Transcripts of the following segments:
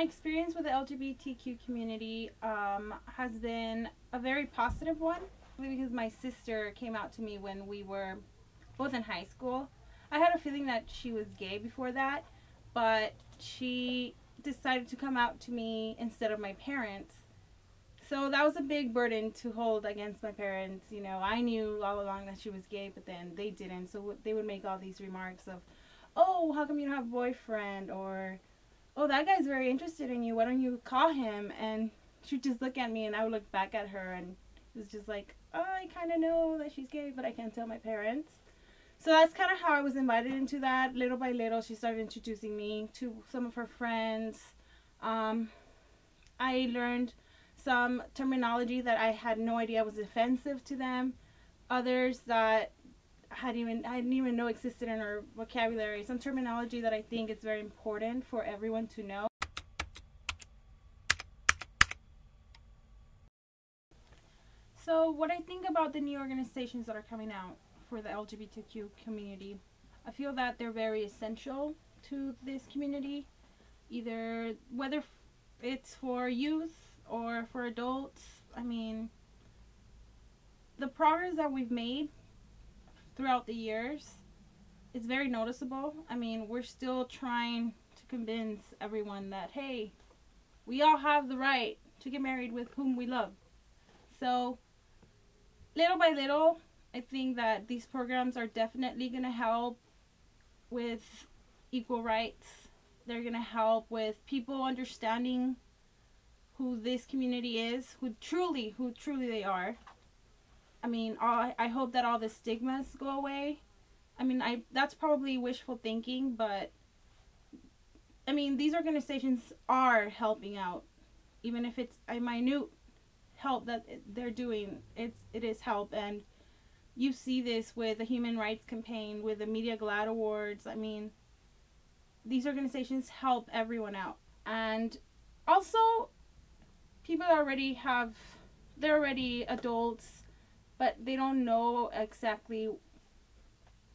experience with the LGBTQ community has been a very positive one, because my sister came out to me when we were both in high school. I had a feeling that she was gay before that, but she decided to come out to me instead of my parents. So that was a big burden to hold against my parents. You know, I knew all along that she was gay, but then they didn't. So they would make all these remarks of, oh, how come you don't have a boyfriend? Or, oh, that guy's very interested in you. Why don't you call him? And she'd just look at me and I would look back at her, and it was just like, oh, I kind of know that she's gay, but I can't tell my parents. So that's kind of how I was invited into that. Little by little, she started introducing me to some of her friends. I learned some terminology that I had no idea was offensive to them. Others that I didn't even know existed in our vocabulary. Some terminology that I think is very important for everyone to know. So what I think about the new organizations that are coming out for the LGBTQ community, I feel that they're very essential to this community, either whether it's for youth or for adults. I mean, the progress that we've made throughout the years is very noticeable. I mean, we're still trying to convince everyone that, hey, we all have the right to get married with whom we love. So little by little, I think that these programs are definitely going to help with equal rights. They're going to help with people understanding who this community is, who truly they are. I mean, I hope that all the stigmas go away. I mean, that's probably wishful thinking, but I mean, these organizations are helping out, even if it's a minute help that they're doing. It is help, and you see this with the Human Rights Campaign, with the Media Glad Awards. I mean, these organizations help everyone out, and also people they're already adults, but they don't know exactly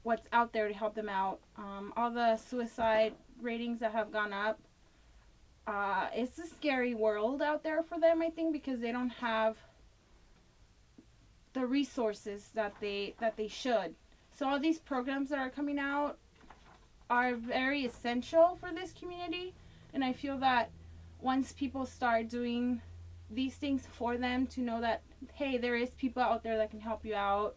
what's out there to help them out. All the suicide ratings that have gone up, it's a scary world out there for them, I think, because they don't have the resources that they should. So all these programs that are coming out are very essential for this community, and I feel that once people start doing these things for them, to know that, hey, there is people out there that can help you out.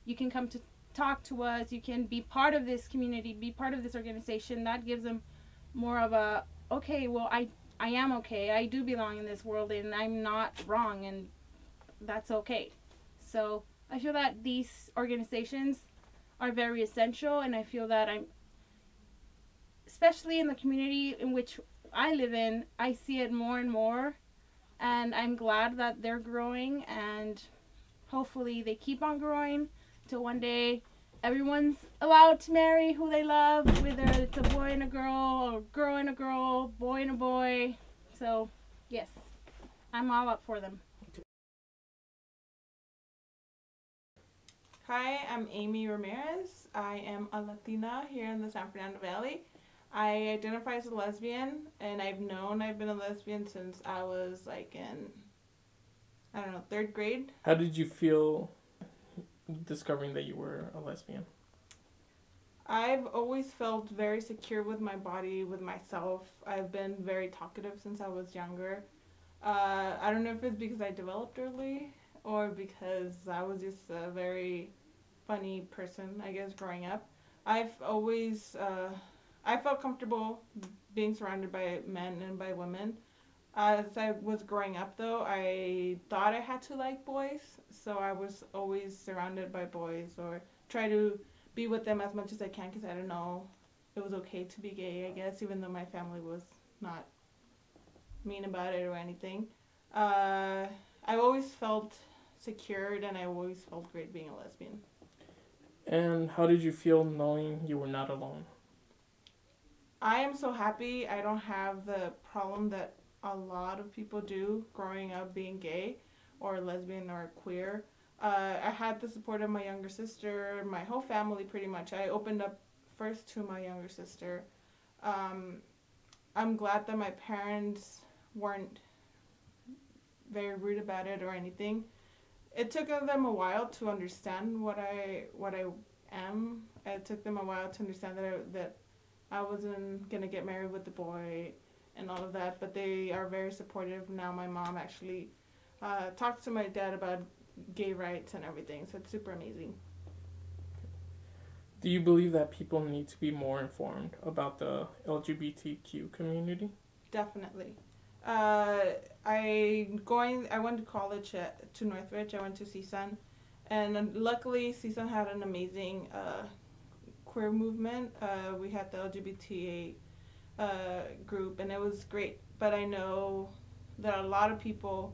You can come to talk to us. You can be part of this community, be part of this organization. That gives them more of a, okay, well, I am okay. I do belong in this world, and I'm not wrong, and that's okay. So I feel that these organizations are very essential, and I feel that especially in the community in which I live in, I see it more and more. And I'm glad that they're growing, and hopefully they keep on growing till one day everyone's allowed to marry who they love, whether it's a boy and a girl, or girl and a girl, boy and a boy. So, yes, I'm all up for them. Hi, I'm Amy Ramirez. I am a Latina here in the San Fernando Valley. I identify as a lesbian, and I've been a lesbian since I was like in, I don't know, 3rd grade. How did you feel discovering that you were a lesbian? I've always felt very secure with my body, with myself. I've been very talkative since I was younger. I don't know if it's because I developed early or because I was just a very funny person, I guess, growing up. I've always... I felt comfortable being surrounded by men and by women. As I was growing up, though, I thought I had to like boys, so I was always surrounded by boys, or try to be with them as much as I can, because I don't know, it was okay to be gay, I guess, even though my family was not mean about it or anything. I always felt secured, and I always felt great being a lesbian. And how did you feel knowing you were not alone? I am so happy I don't have the problem that a lot of people do growing up being gay or lesbian or queer. I had the support of my younger sister, my whole family pretty much. I opened up first to my younger sister. I'm glad that my parents weren't very rude about it or anything. It took them a while to understand what I am. It took them a while to understand that I wasn't gonna get married with the boy and all of that. But they are very supportive now. My mom actually talks to my dad about gay rights and everything, so it's super amazing. Do you believe that people need to be more informed about the LGBTQ community? Definitely. I went to college to Northridge. I went to CSUN, and luckily CSUN had an amazing queer movement. We had the LGBT group, and it was great. But I know that a lot of people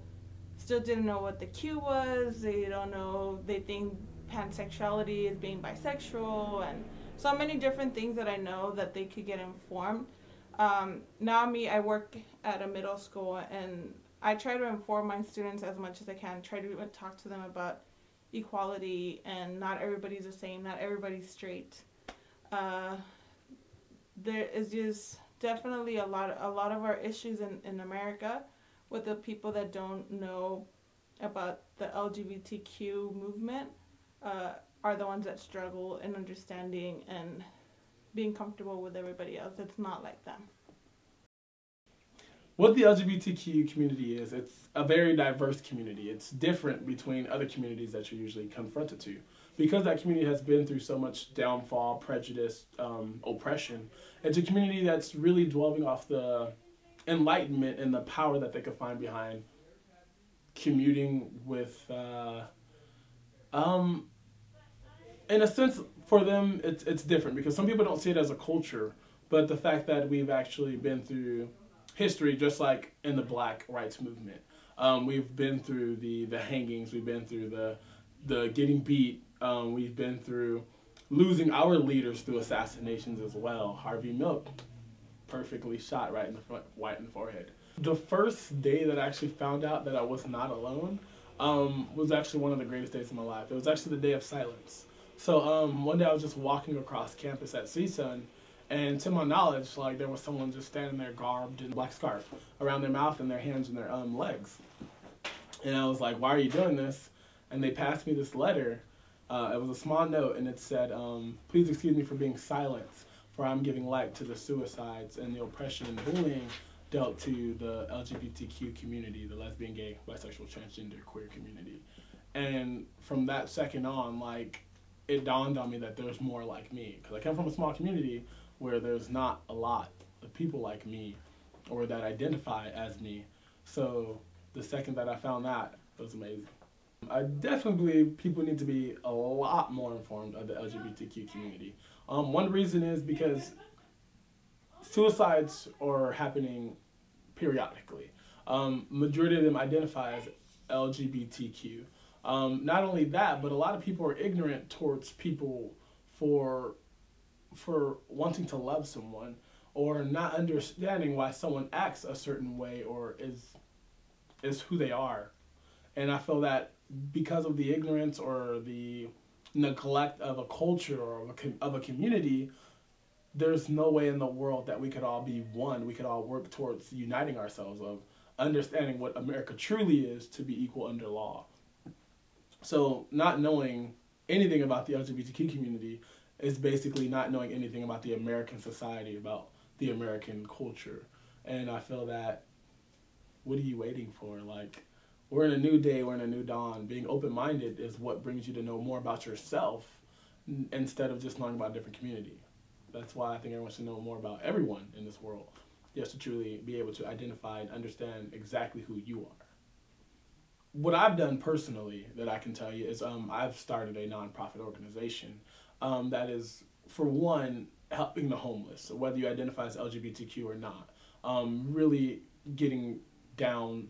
still didn't know what the Q was. They don't know. They think pansexuality is being bisexual, and so many different things that I know that they could get informed. Now I work at a middle school, and I try to inform my students as much as I can, try to talk to them about equality, and not everybody's the same, not everybody's straight. There is just definitely a lot of our issues in America with the people that don't know about the LGBTQ movement are the ones that struggle in understanding and being comfortable with everybody else that's not like them. What the LGBTQ community is, it's a very diverse community. It's different between other communities that you're usually confronted to. Because that community has been through so much downfall, prejudice, oppression, it's a community that's really dwelling off the enlightenment and the power that they could find behind commuting with, in a sense, for them, it's different because some people don't see it as a culture, but the fact that we've actually been through history, just like in the Black rights movement, we've been through the hangings, we've been through the getting beat, we've been through losing our leaders through assassinations as well. Harvey Milk, perfectly shot right in the front, right in the forehead. The first day that I actually found out that I was not alone was actually one of the greatest days of my life. It was actually the day of silence. So one day I was just walking across campus at CSUN, and to my knowledge, like there was someone just standing there garbed in a black scarf around their mouth and their hands and their legs. And I was like, why are you doing this? And they passed me this letter. It was a small note, and it said, please excuse me for being silent, for I'm giving light to the suicides and the oppression and bullying dealt to the LGBTQ community, the lesbian, gay, bisexual, transgender, queer community. And from that second on, like, it dawned on me that there's more like me. Because I come from a small community where there's not a lot of people like me or that identify as me. So the second that I found that, it was amazing. I definitely believe people need to be a lot more informed of the LGBTQ community. One reason is because suicides are happening periodically. Majority of them identify as LGBTQ. Not only that, but a lot of people are ignorant towards people for wanting to love someone or not understanding why someone acts a certain way or is who they are. And I feel that because of the ignorance or the neglect of a culture or of a community, there's no way in the world that we could all be one. We could all work towards uniting ourselves, of understanding what America truly is, to be equal under law. So not knowing anything about the LGBTQ community is basically not knowing anything about the American society, about the American culture. And I feel that, what are you waiting for? Like, we're in a new day, we're in a new dawn. Being open-minded is what brings you to know more about yourself instead of just knowing about a different community. That's why I think everyone should know more about everyone in this world, just to truly be able to identify and understand exactly who you are. What I've done personally that I can tell you is I've started a nonprofit organization that is, for one, helping the homeless, whether you identify as LGBTQ or not, really getting down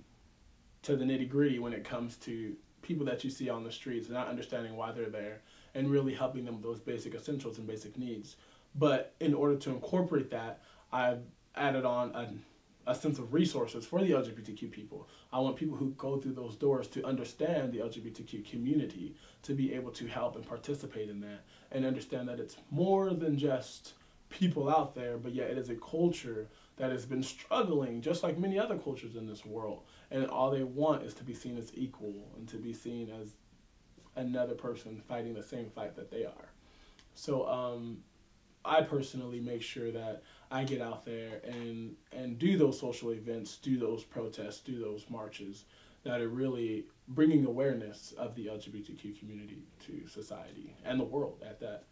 to the nitty-gritty when it comes to people that you see on the streets, not understanding why they're there, and really helping them with those basic essentials and basic needs. But in order to incorporate that, I've added on a sense of resources for the LGBTQ people. I want people who go through those doors to understand the LGBTQ community, to be able to help and participate in that, and understand that it's more than just people out there, but yet it is a culture that has been struggling, just like many other cultures in this world. And all they want is to be seen as equal and to be seen as another person fighting the same fight that they are. So I personally make sure that I get out there and do those social events, do those protests, do those marches that are really bringing awareness of the LGBTQ community to society and the world at that.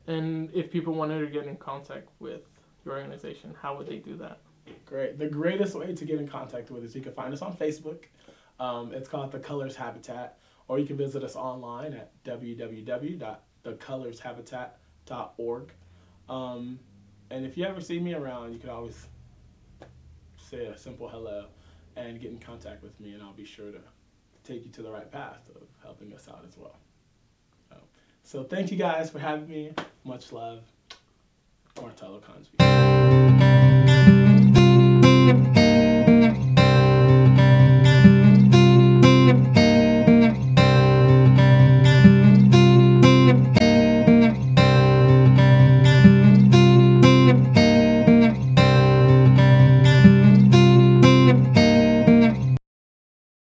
And if people wanted to get in contact with your organization, how would they do that? Great. The greatest way to get in contact with us, you can find us on Facebook. It's called The Colors Habitat, or you can visit us online at www.thecolorshabitat.org. And if you ever see me around, you can always say a simple hello and get in contact with me, and I'll be sure to take you to the right path of helping us out as well. So thank you guys for having me. Much love. Martello Consby.